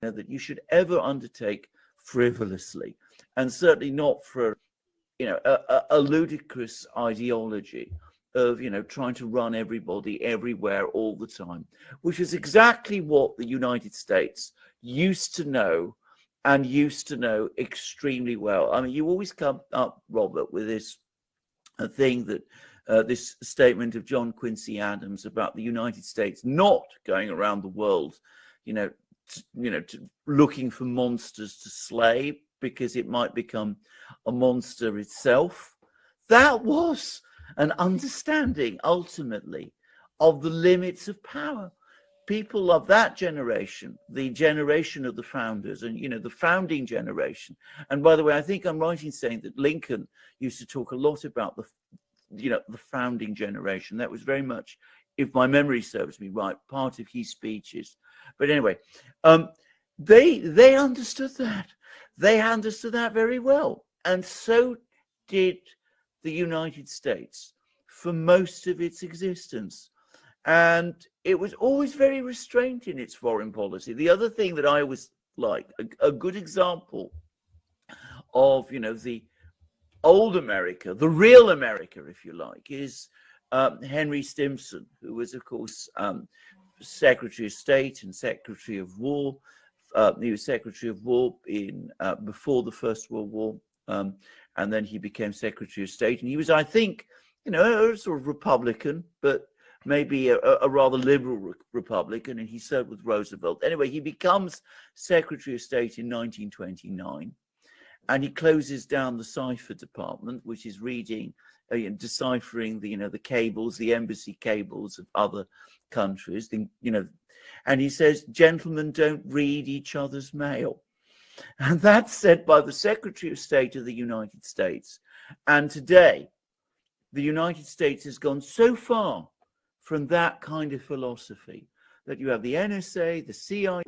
that you should ever undertake frivolously, and certainly not for a ludicrous ideology of trying to run everybody everywhere all the time, which is exactly what the United States used to know, and used to know extremely well. I mean, you always come up, Robert, with this thing that this statement of John Quincy Adams about the United States not going around the world, looking for monsters to slay because it might become a monster itself. That was an understanding, ultimately, of the limits of power. People of that generation, the generation of the founders, and the founding generation. And by the way, I think I'm right in saying that Lincoln used to talk a lot about the founding generation. That was very much, if my memory serves me right, part of his speeches. But anyway, they understood that. They understood that very well, and so did the United States for most of its existence. And it was always very restrained in its foreign policy. The other thing that I always like, a good example of, the old America, the real America, if you like, is Henry Stimson, who was, of course, Secretary of State and Secretary of War. He was Secretary of War before the First World War, and then he became Secretary of State. And he was, I think, a sort of Republican, but maybe a rather liberal Republican, and he served with Roosevelt. Anyway, he becomes Secretary of State in 1929, and he closes down the cipher department, which is reading, deciphering the cables, the embassy cables of other countries, and he says, "Gentlemen, don't read each other's mail." And that's said by the Secretary of State of the United States. And today, the United States has gone so far from that kind of philosophy that you have the NSA, the CIA.